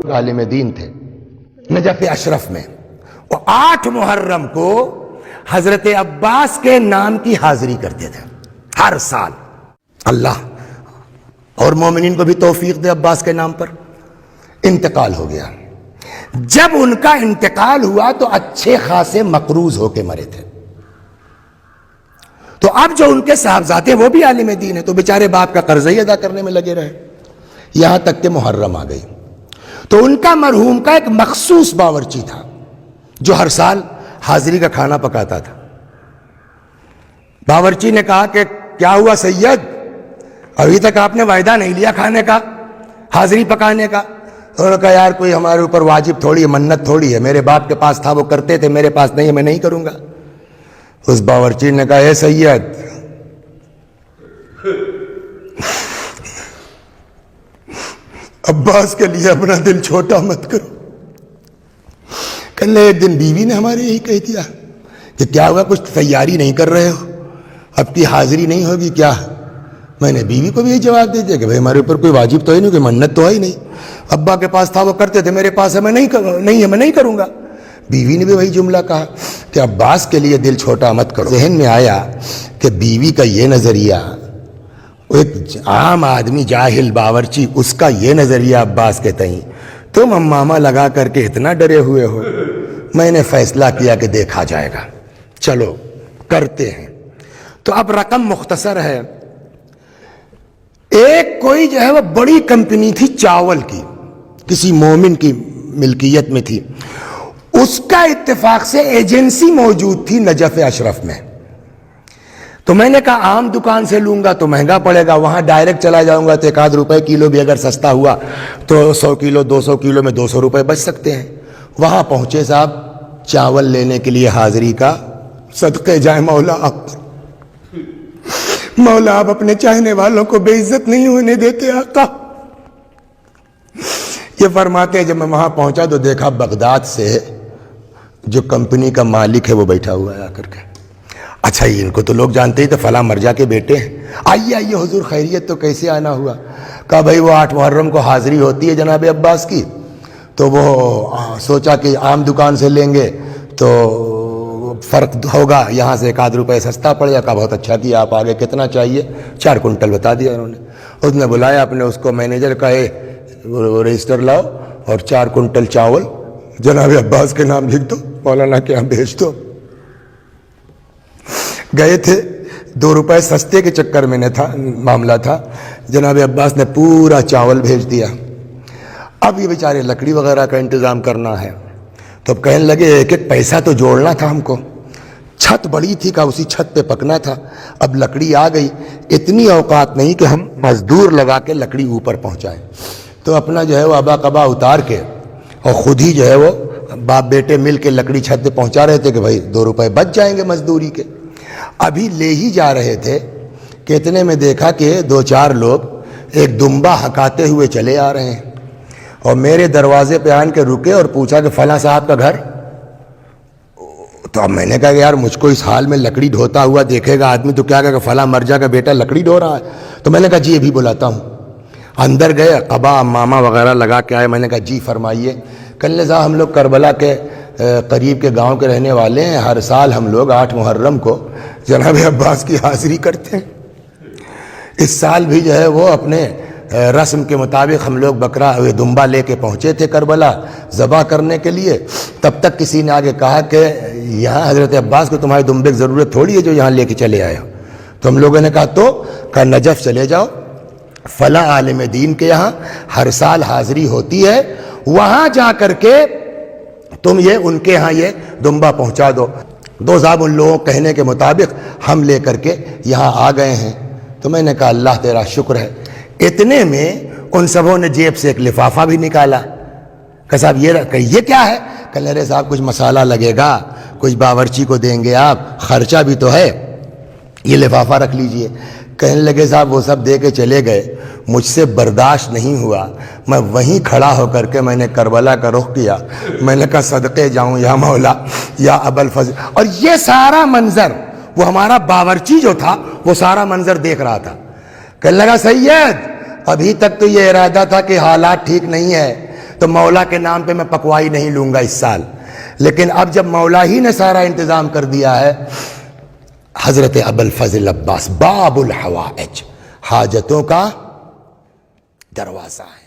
عالم دین تھے Najaf Ashraf میں، اور 8 محرم کو حضرت عباس کے نام کی حاضری کرتے تھے ہر سال۔ اللہ اور مومنین کو بھی توفیق دے عباس کے نام پر۔ انتقال ہو گیا، جب ان کا انتقال ہوا تو اچھے خاصے مقروض ہو کے مرے تھے، تو اب جو ان کے صاحبزادے وہ بھی عالم دین ہیں، تو بیچارے باپ کا قرض ہی ادا کرنے میں لگے رہے، یہاں تک کہ محرم آ گئی۔ تو ان کا مرحوم کا ایک مخصوص باورچی تھا جو ہر سال حاضری کا کھانا پکاتا تھا۔ باورچی نے کہا کہ کیا ہوا سید، ابھی تک آپ نے وعدہ نہیں لیا کھانے کا، حاضری پکانے کا؟ انہوں نے کہا یار کوئی ہمارے اوپر واجب تھوڑی ہے، منت تھوڑی ہے، میرے باپ کے پاس تھا وہ کرتے تھے، میرے پاس نہیں ہے میں نہیں کروں گا۔ اس باورچی نے کہا اے سید، عباس کے لیے اپنا دل چھوٹا مت کرو۔ کل ایک دن بیوی نے ہمارے یہی کہہ دیا کہ کیا ہوا کچھ تیاری نہیں کر رہے ہو، اب کی حاضری نہیں ہوگی کیا؟ میں نے بیوی کو بھی یہی جواب دے دیا کہ بھائی ہمارے اوپر کوئی واجب تو ہے نہیں، کوئی منت تو ہے ہی نہیں، ابا کے پاس تھا وہ کرتے تھے، میرے پاس ہے میں نہیں کروں گا۔ بیوی نے بھی وہی جملہ کہا کہ عباس کے لیے دل چھوٹا مت کرو۔ ذہن میں آیا کہ بیوی کا یہ نظریہ، ایک عام آدمی جاہل باورچی، اس کا یہ نظریہ عباس کے تئیں، تم امامہ لگا کر کے اتنا ڈرے ہوئے ہو۔ میں نے فیصلہ کیا کہ دیکھا جائے گا، چلو کرتے ہیں۔ تو اب رقم مختصر ہے، ایک کوئی جو ہے وہ بڑی کمپنی تھی چاول کی، کسی مومن کی ملکیت میں تھی، اس کا اتفاق سے ایجنسی موجود تھی نجف اشرف میں۔ تو میں نے کہا عام دکان سے لوں گا تو مہنگا پڑے گا، وہاں ڈائریکٹ چلا جاؤں گا تو 1 روپے کلو بھی اگر سستا ہوا تو 100 کلو 200 کلو میں 200 روپے بچ سکتے ہیں۔ وہاں پہنچے صاحب چاول لینے کے لیے حاضری کا، صدقے جائے مولا آپ پر، مولا آپ اپنے چاہنے والوں کو بے عزت نہیں ہونے دیتے آقا۔ یہ فرماتے ہیں جب میں وہاں پہنچا تو دیکھا بغداد سے جو کمپنی کا مالک ہے وہ بیٹھا ہوا ہے آ کر کے۔ اچھا ان کو تو لوگ جانتے ہی تو فلاں مرجع کے بیٹے ہیں، آئیے آئیے حضور خیریت، تو کیسے آنا ہوا؟ کہا بھائی وہ 8 محرم کو حاضری ہوتی ہے جناب عباس کی، تو وہ سوچا کہ عام دکان سے لیں گے تو فرق ہوگا، یہاں سے 1 روپے سستا پڑے گا۔ کہا بہت اچھا کیا، آپ آگے کتنا چاہیے؟ 4 کنٹل بتا دیا انہوں نے۔ اس نے بلایا اپنے اس کو مینیجر کا، رجسٹر لاؤ اور 4 کنٹل چاول جناب عباس کے نام لکھ دو، مولانا کے یہاں بھیج دو۔ گئے تھے 2 روپے سستے کے چکر میں معاملہ تھا، جناب عباس نے پورا چاول بھیج دیا۔ اب یہ بیچارے لکڑی وغیرہ کا انتظام کرنا ہے، تو اب کہنے لگے ایک ایک پیسہ تو جوڑنا تھا ہم کو، چھت بڑی تھی، کہا اسی چھت پہ پکنا تھا، اب لکڑی آ گئی، اتنی اوقات نہیں کہ ہم مزدور لگا کے لکڑی اوپر پہنچائیں۔ تو اپنا جو ہے وہ ابا کبا اتار کے اور خود ہی جو ہے وہ باپ بیٹے مل کے لکڑی چھت پہ پہنچا رہے تھے کہ بھائی 2 روپے بچ جائیں گے مزدوری کے۔ ابھی لے ہی جا رہے تھے کہ اتنے میں دیکھا کہ 2-4 لوگ ایک دمبا ہکاتے ہوئے چلے آ رہے ہیں، اور میرے دروازے پہ آن کے رکے اور پوچھا کہ فلاں صاحب کا گھر؟ تو اب میں نے کہا کہ یار مجھ کو اس حال میں لکڑی ڈھوتا ہوا دیکھے گا آدمی تو کیا کہے گا فلاں مرجع کا بیٹا لکڑی ڈھو رہا ہے؟ تو میں نے کہا جی ابھی بلاتا ہوں۔ اندر گئے، قبا امامہ وغیرہ لگا کے آئے، میں نے کہا جی فرمائیے۔ کل صاحب ہم لوگ کربلا کے قریب کے گاؤں کے رہنے والے ہیں، ہر سال ہم لوگ 8 محرم کو جناب عباس کی حاضری کرتے ہیں، اس سال بھی جو ہے وہ اپنے رسم کے مطابق ہم لوگ بکرا دمبا لے کے پہنچے تھے کربلا ذبح کرنے کے لیے۔ تب تک کسی نے آگے کہا کہ یہاں حضرت عباس کو تمہارے دمبے کی ضرورت تھوڑی ہے جو یہاں لے کے چلے آئے ہو۔ تو ہم لوگوں نے کہا تو کہا نجف چلے جاؤ، فلاں عالم دین کے یہاں ہر سال حاضری ہوتی ہے، وہاں جا کر کے تم یہ ان کے ہاں یہ دمبا پہنچا دو۔ دو صاحب ان لوگوں کہنے کے مطابق ہم لے کر کے یہاں آ گئے ہیں۔ تو میں نے کہا اللہ تیرا شکر ہے۔ اتنے میں ان سبوں نے جیب سے ایک لفافہ بھی نکالا، کہ صاحب یہ کیا ہے؟ کہ ارے صاحب کچھ مسالہ لگے گا، کچھ باورچی کو دیں گے آپ، خرچہ بھی تو ہے، یہ لفافہ رکھ لیجئے۔ کہنے لگے صاحب وہ سب دے کے چلے گئے، مجھ سے برداشت نہیں ہوا، میں وہیں کھڑا ہو کر کے میں نے کربلا کا رخ کیا، میں نے کہا صدقے جاؤں یا مولا یا ابو الفضل۔ اور یہ سارا منظر وہ ہمارا باورچی جو تھا وہ سارا منظر دیکھ رہا تھا۔ کہنے لگا سید ابھی تک تو یہ ارادہ تھا کہ حالات ٹھیک نہیں ہے، تو مولا کے نام پہ میں پکوائی نہیں لوں گا اس سال. لیکن اب جب مولا ہی نے سارا انتظام کر دیا ہے، حضرت ابوالفضل عباس باب الحوائج، حاجتوں کا دروازہ ہے.